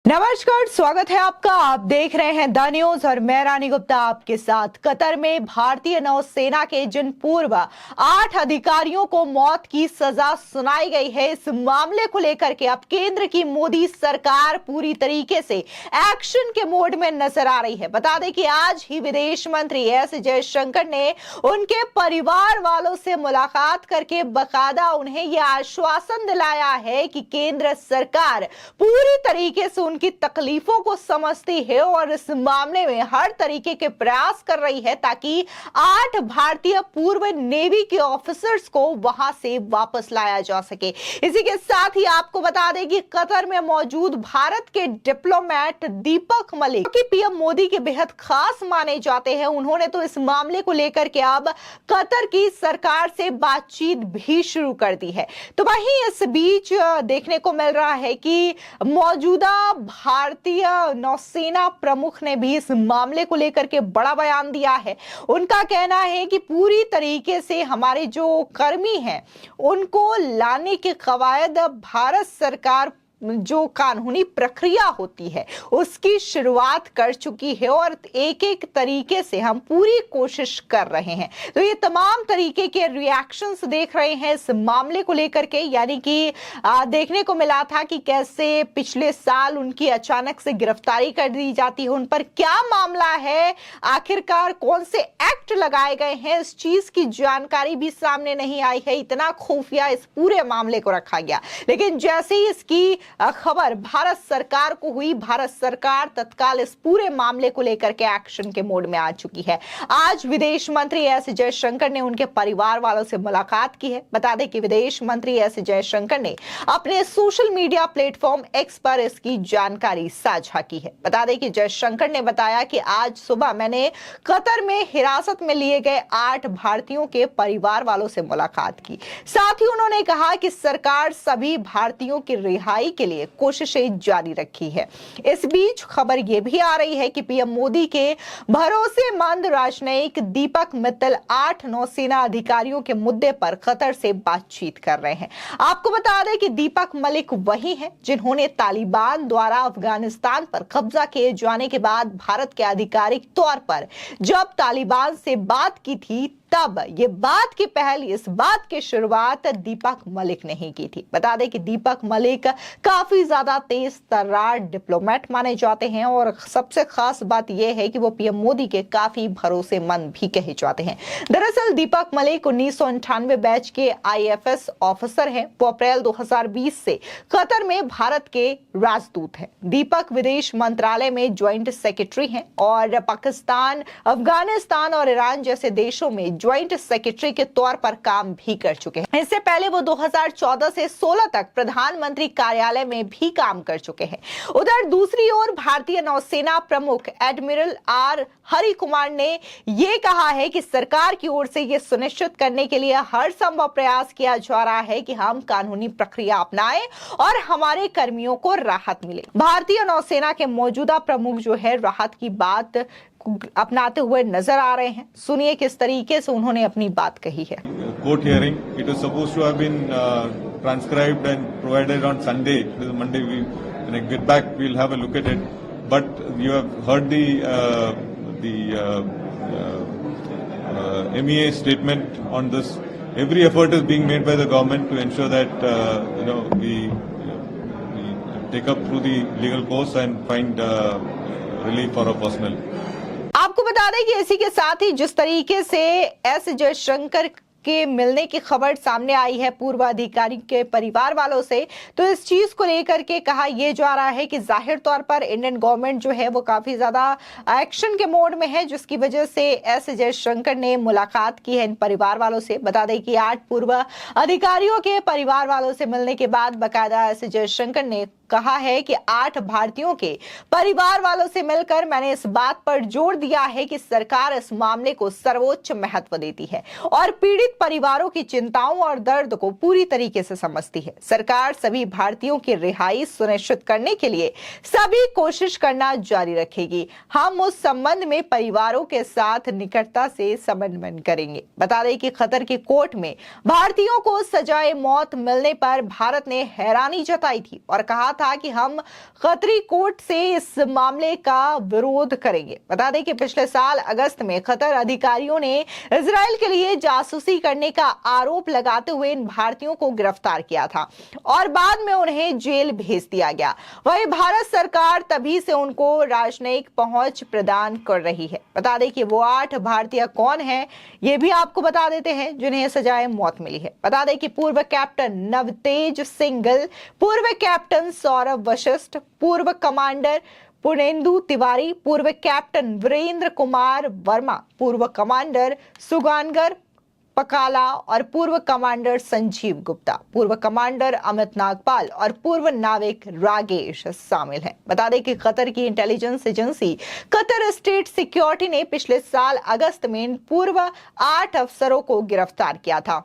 नमस्कार, स्वागत है आपका। आप देख रहे हैं द न्यूज और मैं रानी गुप्ता आपके साथ। कतर में भारतीय नौसेना के जिन पूर्व 8 अधिकारियों को मौत की सजा सुनाई गई है, इस मामले को लेकर के अब केंद्र की मोदी सरकार पूरी तरीके से एक्शन के मोड में नजर आ रही है। बता दें कि आज ही विदेश मंत्री एस जयशंकर ने उनके परिवार वालों से मुलाकात करके बकायदा उन्हें यह आश्वासन दिलाया है कि केंद्र सरकार पूरी तरीके से उनकी तकलीफों को समझती है और इस मामले में हर तरीके के प्रयास कर रही है ताकि 8 भारतीय पूर्व नेवी के ऑफिसर्स को वहां से वापस लाया जा सके। इसी के साथ ही आपको बता दें कि कतर में मौजूद भारत के डिप्लोमेट दीपक मलिक, कि पीएम मोदी के बेहद खास माने जाते हैं, उन्होंने तो इस मामले को लेकर के अब कतर की सरकार से बातचीत भी शुरू कर दी है। तो वहीं इस बीच देखने को मिल रहा है कि मौजूदा भारतीय नौसेना प्रमुख ने भी इस मामले को लेकर के बड़ा बयान दिया है। उनका कहना है कि पूरी तरीके से हमारे जो कर्मी हैं उनको लाने के कवायद भारत सरकार जो कानूनी प्रक्रिया होती है उसकी शुरुआत कर चुकी है और एक एक तरीके से हम पूरी कोशिश कर रहे हैं। तो ये तमाम तरीके के रिएक्शंस देख रहे हैं इस मामले को लेकर के, यानी कि देखने को मिला था कि कैसे पिछले साल उनकी अचानक से गिरफ्तारी कर दी जाती है, उन पर क्या मामला है, आखिरकार कौन से एक्ट लगाए गए हैं, इस चीज की जानकारी भी सामने नहीं आई है। इतना खुफिया इस पूरे मामले को रखा गया, लेकिन जैसे ही इसकी खबर भारत सरकार को हुई, भारत सरकार तत्काल इस पूरे मामले को लेकर के एक्शन के मोड में आ चुकी है। आज विदेश मंत्री एस जयशंकर ने उनके परिवार वालों से मुलाकात की है। बता दें कि विदेश मंत्री एस जयशंकर ने अपने सोशल मीडिया प्लेटफॉर्म एक्स पर इसकी जानकारी साझा की है। बता दें कि जयशंकर ने बताया कि आज सुबह मैंने कतर में हिरासत में लिए गए 8 भारतीयों के परिवार वालों से मुलाकात की। साथ ही उन्होंने कहा कि सरकार सभी भारतीयों की रिहाई के लिए कोशिशें जारी रखी है। इस बीच खबर यह भी आ रही है कि पीएम मोदी के भरोसेमंद राजनयिक दीपक मित्तल 8 नौसेना अधिकारियों के मुद्दे पर कतर से बातचीत कर रहे हैं। आपको बता दें कि दीपक मलिक वही हैं जिन्होंने तालिबान द्वारा अफगानिस्तान पर कब्जा किए जाने के बाद भारत के आधिकारिक तौर पर जब तालिबान से बात की थी, तब ये बात की पहल, इस बात की शुरुआत दीपक मलिक ने ही की थी। बता दें कि दीपक मलिक काफी ज्यादा तेज तर्रार डिप्लोमेट माने जाते हैं और सबसे खास बात यह है कि वो पीएम मोदी के काफी भरोसेमंद भी कहे जाते हैं। दरअसल दीपक मलिक 1998 बैच के आईएफएस ऑफिसर हैं। वो अप्रैल 2020 से कतर में भारत के राजदूत हैं। दीपक विदेश मंत्रालय में ज्वाइंट सेक्रेटरी हैं और पाकिस्तान, अफगानिस्तान और ईरान जैसे देशों में ज्वाइंट सेक्रेटरी के तौर पर काम भी कर चुके हैं। इससे पहले वो 2014 से 16 तक प्रधानमंत्री कार्यालय में भी काम कर चुके हैं। उधर दूसरी ओर भारतीय नौसेना प्रमुख एडमिरल आर हरि कुमार ने यह कहा है कि सरकार की ओर से यह सुनिश्चित करने के लिए हर संभव प्रयास किया जा रहा है कि हम कानूनी प्रक्रिया अपनाएं और हमारे कर्मियों को राहत मिले। भारतीय नौसेना के मौजूदा प्रमुख जो है राहत की बात अपनाते हुए नजर आ रहे हैं। सुनिए किस तरीके से उन्होंने अपनी बात कही है। Court hearing, it was supposed to have been transcribed and provided on Sunday. Monday, when I get back, we'll have a look at it. But you have heard the MEA statement on this. Every effort is being made by the government to ensure that we take up through the legal course and find relief for our personnel. आपको बता दें कि इसी के साथ ही जिस तरीके से एस जयशंकर के मिलने की खबर सामने आई है पूर्व अधिकारी के परिवार वालों से, तो इस चीज को लेकर के कहा यह जा रहा है कि जाहिर तौर पर इंडियन गवर्नमेंट जो है वो काफी ज्यादा एक्शन के मोड में है, जिसकी वजह से एस जयशंकर ने मुलाकात की है इन परिवार वालों से। बता दें कि 8 पूर्व अधिकारियों के परिवार वालों से मिलने के बाद बाकायदा एस जयशंकर ने कहा है कि 8 भारतीयों के परिवार वालों से मिलकर मैंने इस बात पर जोर दिया है कि सरकार इस मामले को सर्वोच्च महत्व देती है और पीड़ित परिवारों की चिंताओं और दर्द को पूरी तरीके से समझती है। सरकार सभी भारतीयों की रिहाई सुनिश्चित करने के लिए सभी कोशिश करना जारी रखेगी। हम उस संबंध में परिवारों के साथ निकटता से समन्वय करेंगे। बता दें कि कतर की कोर्ट में भारतीयों को सजाए मौत मिलने पर भारत ने हैरानी जताई थी और कहा था कि हम कतरी कोर्ट से इस मामले का विरोध करेंगे। बता दें कि पिछले साल अगस्त में कतर अधिकारियों ने इजराइल के लिए जासूसी करने का आरोप लगाते हुए इन भारतीयों को गिरफ्तार किया था और बाद में उन्हें जेल भेज दिया गया। वहीं भारत सरकार तभी से उनको राजनयिक पहुंच प्रदान कर रही है। बता दें कि वो 8 भारतीय कौन हैं, ये भी आपको बता देते हैं जिन्हें सजाए मौत मिली है। बता दें कि पूर्व कैप्टन नवतेज सिंघल, पूर्व कैप्टन सौरभ वशिष्ठ, पूर्व कमांडर पुनेंदु तिवारी, पूर्व कैप्टन वीरेंद्र कुमार वर्मा, पूर्व कमांडर सुगानगर पकाला और पूर्व कमांडर संजीव गुप्ता, पूर्व कमांडर अमित नागपाल और पूर्व नाविक रागेश शामिल हैं। बता दें कि कतर की intelligence agency Qatar state security ने पिछले साल अगस्त में इन पूर्व 8 अफसरों को गिरफ्तार किया था।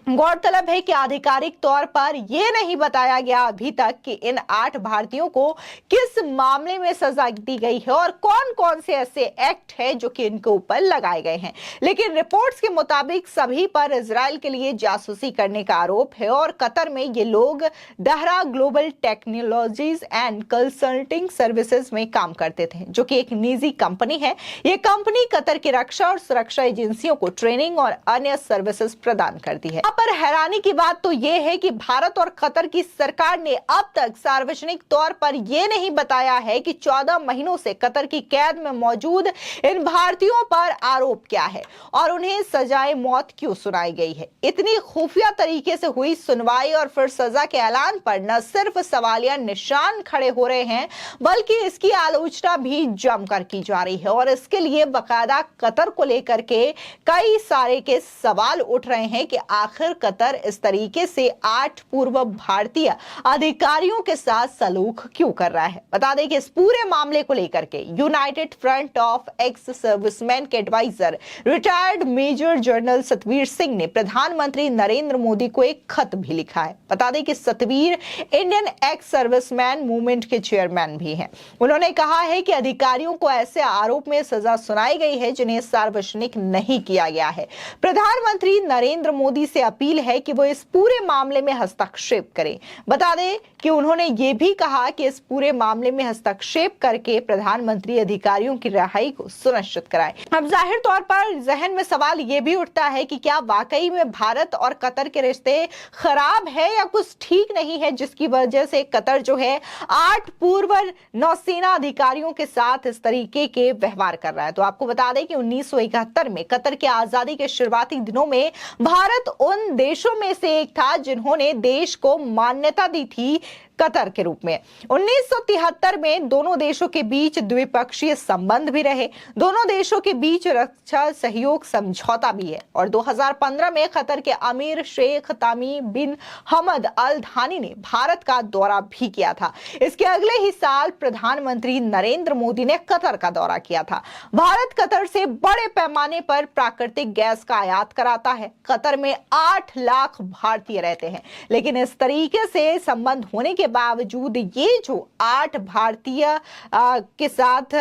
गौरतलब है कि आधिकारिक तौर पर यह नहीं बताया गया अभी तक कि इन 8 भारतीयों को किस मामले में सजा दी गई है और कौन कौन से ऐसे एक्ट है जो कि इनके ऊपर लगाए गए हैं, लेकिन रिपोर्ट्स के मुताबिक सभी पर इजराइल के लिए जासूसी करने का आरोप है और कतर में ये लोग Dahra global technologies and consulting services में काम करते थे, जो कि एक निजी कंपनी है। ये कंपनी कतर की रक्षा और सुरक्षा एजेंसियों को ट्रेनिंग और अन्य सर्विसेज प्रदान करती है। पर हैरानी की बात तो यह है कि भारत और कतर की सरकार ने अब तक सार्वजनिक तौर पर यह नहीं बताया है कि 14 महीनों से कतर की कैद में मौजूद इन भारतीयों पर आरोप क्या है और उन्हें सजाए मौत क्यों सुनाई गई है। इतनी खुफिया तरीके से हुई सुनवाई और फिर सजा के ऐलान पर न सिर्फ सवालिया निशान खड़े हो रहे हैं, बल्कि इसकी आलोचना भी जमकर की जा रही है और इसके लिए बाकायदा कतर को लेकर के कई सारे के सवाल उठ रहे हैं कि आखिर कतर इस तरीके से 8 पूर्व भारतीय अधिकारियों के साथ सलूक क्यों कर रहा है। बता दें कि इस पूरे मामले को लेकर के united front of ex serviceman के advisor retired major general Satvir Singh ने प्रधानमंत्री नरेंद्र मोदी को एक खत भी लिखा है। बता दें कि Satveer Indian ex serviceman movement के चेयरमैन भी हैं। उन्होंने कहा है कि अधिकारियों को ऐसे आरोप में सजा सुनाई गई है जिन्हें सार्वजनिक नहीं किया गया है। प्रधानमंत्री नरेंद्र मोदी से अपील है कि वो इस पूरे मामले में हस्तक्षेप करें। बता दें कि उन्होंने ये भी कहा कि इस पूरे मामले में हस्तक्षेप करके प्रधानमंत्री अधिकारियों की रिहाई को सुनिश्चित कराएं। अब जाहिर तौर पर जहन में सवाल ये भी उठता है कि क्या वाकई में भारत और कतर के रिश्ते खराब है या कुछ ठीक नहीं है, जिसकी वजह से कतर जो है 8 पूर्व नौसेना अधिकारियों के साथ इस तरीके के व्यवहार कर रहा है। तो आपको बता दें कि 1971 में कतर के आजादी के शुरुआती दिनों में भारत उन देशों में से एक था जिन्होंने देश को मान्यता दी थी कतर के रूप में। 1973 में दोनों देशों के बीच द्विपक्षीय संबंध भी रहे, दोनों देशों के बीच रक्षा सहयोग समझौता भी है और 2015 में कतर के अमीर शेख तामीम बिन हमद अल थानी ने भारत का दौरा भी किया था। इसके अगले ही साल प्रधानमंत्री नरेंद्र मोदी ने कतर का दौरा किया था। भारत कतर से बड़े पैमाने पर प्राकृतिक गैस का आयात कराता है। कतर में 8 लाख भारतीय रहते हैं, लेकिन इस तरीके से संबंध होने के बावजूद ये जो 8 भारतीय के साथ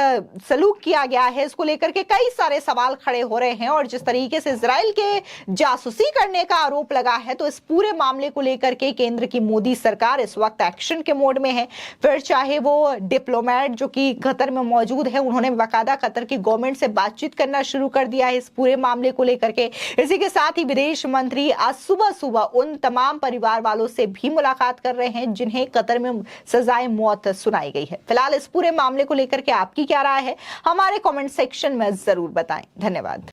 सलूक किया गया है, इसको लेकर के कई सारे सवाल खड़े हो रहे हैं और जिस तरीके से इजराइल के जासूसी करने का आरोप लगा है, तो इस पूरे मामले को लेकर के केंद्र की मोदी सरकार इस वक्त एक्शन के मोड में है। फिर चाहे वो डिप्लोमेट जो कि कतर में मौजूद है, उन्होंने बाकायदा कतर की गवर्नमेंट से बातचीत करना शुरू कर दिया है इस पूरे मामले को लेकर के। इसी के साथ ही विदेश मंत्री आज सुबह उन तमाम परिवार वालों से भी मुलाकात कर रहे हैं जिन्हें कतर में सजाए मौत सुनाई गई है। फिलहाल इस पूरे मामले को लेकर के आपकी क्या राय है, हमारे कमेंट सेक्शन में जरूर बताएं। धन्यवाद।